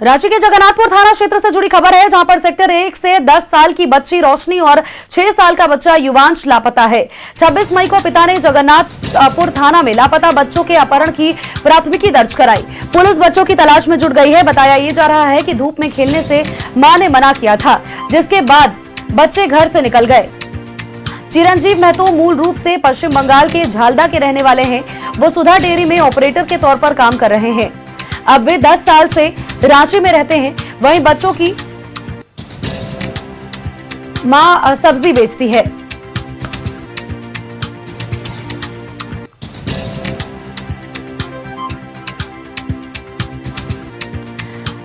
रांची के जगन्नाथपुर थाना क्षेत्र से जुड़ी खबर है, जहां पर सेक्टर 1 से 10 साल की बच्ची रोशनी और 6 साल का बच्चा युवांश लापता है। 26 मई को पिता ने जगन्नाथपुर थाना में लापता बच्चों के अपहरण की प्राथमिकी दर्ज कराई। पुलिस बच्चों की तलाश में जुट गई है। बताया ये जा रहा है कि धूप में खेलने से मां ने मना किया था, जिसके बाद बच्चे घर से निकल गए। चिरंजीव महतो मूल रूप से पश्चिम बंगाल के झालदा के रहने वाले हैं। वो सुधा डेयरी में ऑपरेटर के तौर पर काम कर रहे हैं। अब वे 10 साल से रांची में रहते हैं। वहीं बच्चों की मां सब्जी बेचती है।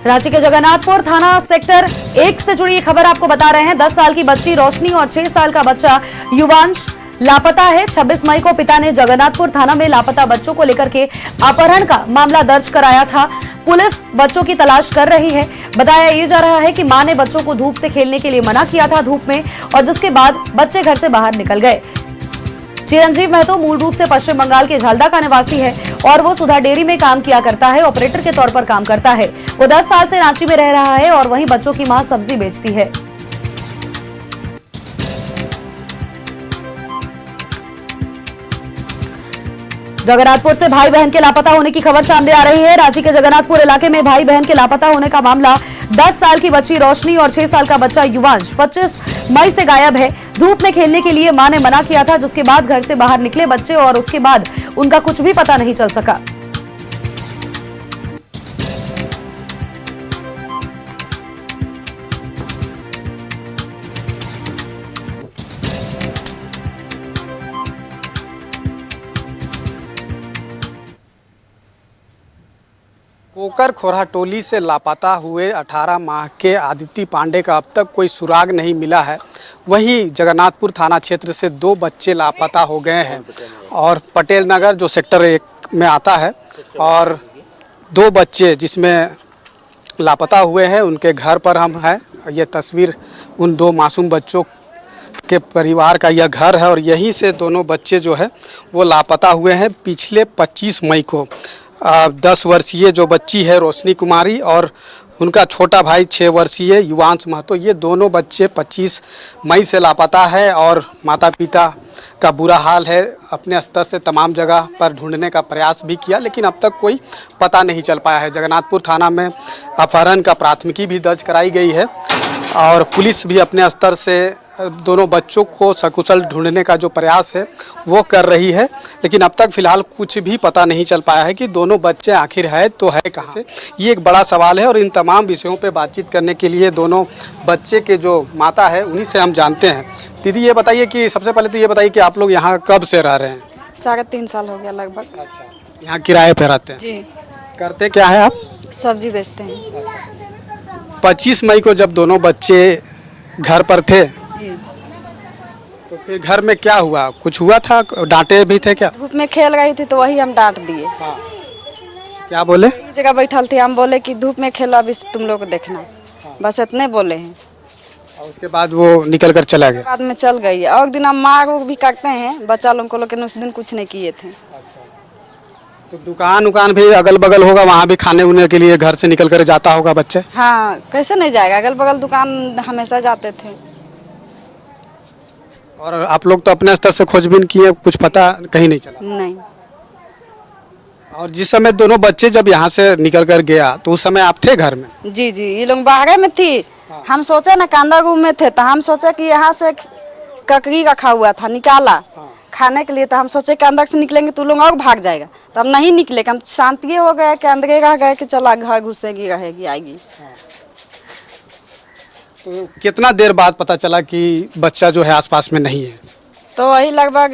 रांची के जगन्नाथपुर थाना सेक्टर 1 से जुड़ी खबर आपको बता रहे हैं। 10 साल की बच्ची रोशनी और 6 साल का बच्चा युवांश लापता है। 26 मई को पिता ने जगन्नाथपुर थाना में लापता बच्चों को लेकर के अपहरण का मामला दर्ज कराया था। पुलिस बच्चों की तलाश कर रही है। बताया ये जा रहा है कि मां ने बच्चों को धूप से खेलने के लिए मना किया था धूप में, और जिसके बाद बच्चे घर से बाहर निकल गए। चिरंजीव महतो मूल रूप से पश्चिम बंगाल के झालदा का निवासी है और वो सुधा डेयरी में काम किया करता है, ऑपरेटर के तौर पर काम करता है। वो 10 साल से रांची में रह रहा है और वहीं बच्चों की मां सब्जी बेचती है। जगन्नाथपुर से भाई बहन के लापता होने की खबर सामने आ रही है। रांची के जगन्नाथपुर इलाके में भाई बहन के लापता होने का मामला। 10 साल की बच्ची रोशनी और 6 साल का बच्चा युवांश 25 मई से गायब है। धूप में खेलने के लिए मां ने मना किया था, जिसके बाद घर से बाहर निकले बच्चे और उसके बाद उनका कुछ भी पता नहीं चल सका। कोकर खोरा टोली से लापता हुए 18 माह के आदित्य पांडे का अब तक कोई सुराग नहीं मिला है। वहीं जगन्नाथपुर थाना क्षेत्र से 2 बच्चे लापता हो गए हैं और पटेल नगर जो सेक्टर 1 में आता है, और 2 बच्चे जिसमें लापता हुए हैं उनके घर पर हम हैं। ये तस्वीर उन 2 मासूम बच्चों के परिवार का यह घर है और यहीं से दोनों बच्चे जो है वो लापता हुए हैं। पिछले 25 मई को 10 वर्षीय जो बच्ची है रोशनी कुमारी और उनका छोटा भाई 6 वर्षीय युवांश महतो, ये दोनों बच्चे 25 मई से लापता है और माता पिता का बुरा हाल है। अपने स्तर से तमाम जगह पर ढूंढने का प्रयास भी किया, लेकिन अब तक कोई पता नहीं चल पाया है। जगन्नाथपुर थाना में अपहरण का प्राथमिकी भी दर्ज कराई गई है और पुलिस भी अपने स्तर से दोनों बच्चों को सकुशल ढूंढने का जो प्रयास है वो कर रही है, लेकिन अब तक फिलहाल कुछ भी पता नहीं चल पाया है कि दोनों बच्चे आखिर है तो है कहाँ से। ये एक बड़ा सवाल है और इन तमाम विषयों पे बातचीत करने के लिए दोनों बच्चे के जो माता है उन्हीं से हम जानते हैं। दीदी ये बताइए कि सबसे पहले तो ये बताइए कि आप लोग यहाँ कब से रह रहे हैं? 3.5 साल हो गया लगभग। अच्छा, यहाँ किराए पे रहते हैं? जी। करते क्या है आप? सब्जी बेचते हैं। 25 मई को जब दोनों बच्चे घर पर थे जी। तो फिर घर में क्या हुआ? कुछ हुआ था? डांटे भी थे क्या? धूप में खेल रही थी तो वही हम डांट दिए। हाँ। क्या बोले? एक जगह बैठल थे, हम बोले कि धूप में खेलो, अभी तुम लोग को देखना। हाँ। बस इतने बोले हैं। और उसके बाद वो निकल कर चला गया? बाद में चल गई। और दिन हम माँ को भी काटते हैं बच्चा लोग को, लेकिन उस दिन कुछ नहीं किए थे। अच्छा, तो दुकान उकान भी अगल बगल होगा, वहाँ भी खाने उने के लिए घर से निकल कर जाता होगा बच्चे? हाँ, कैसे नहीं जाएगा, अगल बगल दुकान हमेशा जाते थे। और आप लोग तो अपने स्तर से खोजबीन किए, कुछ पता कहीं नहीं चला? नहीं। और जिस समय दोनों बच्चे जब यहाँ से निकल कर गया तो उस समय आप थे घर में? जी जी, ये लोग बाहर में थी। हाँ। हम सोचे ना कांदा गुम में थे, तो हम सोचे कि यहाँ से ककड़ी रखा हुआ था, निकाला। हाँ। खाने के लिए, तो हम सोचे कि अंदर से निकलेंगे तो लोग और भाग जाएगा, तो हम नहीं निकले। हम शांति हो गए कि अंदर रह गए कि चला घर घुसेगी, रहेगी, आएगी। तो कितना देर बाद पता चला कि बच्चा जो है आसपास में नहीं है? तो वही लगभग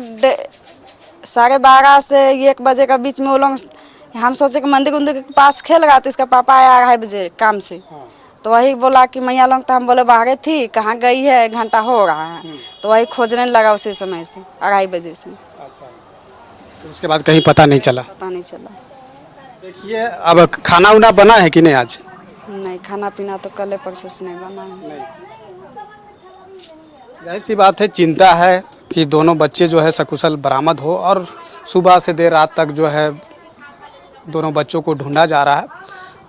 12:30 से 1 बजे का बीच में वो लोग, हम सोचे कि मंदिर उंदिर के पास खेल रहा था। इसका पापा आया 2:30 बजे काम से। हाँ। तो वही बोला कि मैया लोग, तो हम बोले बाहर थी, कहाँ गई है, 1 घंटा हो रहा है। तो वही खोजने लगा उसी समय से, 2:30 बजे से। अच्छा, तो उसके बाद कहीं पता नहीं चला? पता नहीं चला। देखिए, अब खाना उना बना है कि नहीं आज? नहीं, खाना पीना तो कल परसों से नहीं बना है। जाहिर सी बात है, चिंता है कि दोनों बच्चे जो है सकुशल बरामद हो, और सुबह से देर रात तक जो है दोनों बच्चों को ढूंढा जा रहा है।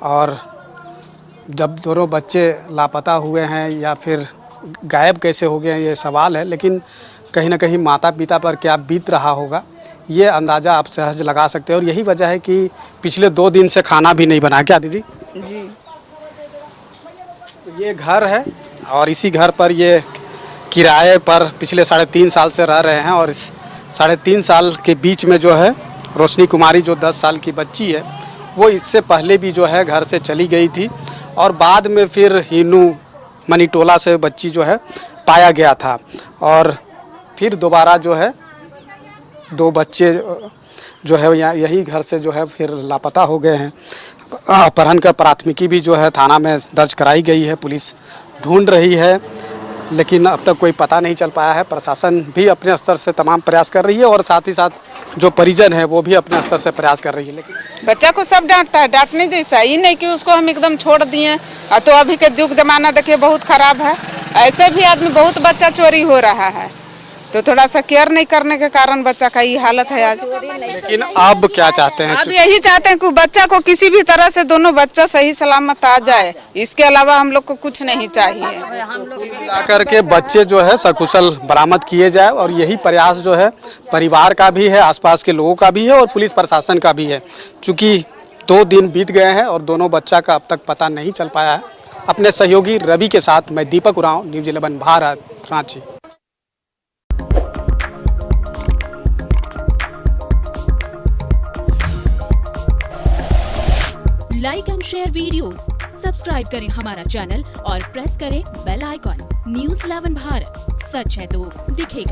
और जब दोनों बच्चे लापता हुए हैं या फिर गायब कैसे हो गए हैं ये सवाल है, लेकिन कहीं ना कहीं माता पिता पर क्या बीत रहा होगा ये अंदाज़ा आप सहज लगा सकते हैं। और यही वजह है कि पिछले 2 दिन से खाना भी नहीं बना। क्या दीदी? जी। तो ये घर है और इसी घर पर ये किराए पर पिछले 3.5 साल से रह रहे हैं। और इस 3.5 साल के बीच में जो है रोशनी कुमारी जो 10 साल की बच्ची है वो इससे पहले भी जो है घर से चली गई थी और बाद में फिर हिनू मनीटोला से बच्ची जो है पाया गया था और फिर दोबारा जो है 2 बच्चे जो है यही घर से जो है फिर लापता हो गए हैं। अपहरण का प्राथमिकी भी जो है थाना में दर्ज कराई गई है, पुलिस ढूंढ रही है, लेकिन अब तक कोई पता नहीं चल पाया है। प्रशासन भी अपने स्तर से तमाम प्रयास कर रही है और साथ ही साथ जो परिजन है वो भी अपने स्तर से प्रयास कर रही है। लेकिन बच्चा को सब डांटता है, डांटने जैसा ही नहीं कि उसको हम एकदम छोड़ दिए। तो अभी के युग जमाना देखिए बहुत खराब है, ऐसे भी आदमी बहुत बच्चा चोरी हो रहा है, तो थोड़ा सा केयर नहीं करने के कारण बच्चा का ये हालत है आज। लेकिन अब क्या चाहते हैं? अब यही चाहते हैं कि बच्चा को किसी भी तरह से दोनों बच्चा सही सलामत आ जाए, इसके अलावा हम लोग को कुछ नहीं चाहिए। जाकर के बच्चे जो है सकुशल बरामद किए जाए और यही प्रयास जो है परिवार का भी है, आसपास के लोगों का भी है और पुलिस प्रशासन का भी है। चूँकि 2 दिन बीत गए हैं और दोनों बच्चा का अब तक पता नहीं चल पाया है। अपने सहयोगी रवि के साथ मैं Deepak Oraon, news 11 Bharat, Ranchi. Like and share videos, subscribe करें हमारा चैनल और प्रेस करें बेल आइकॉन। न्यूज़ 11 भारत, सच है तो दिखेगा।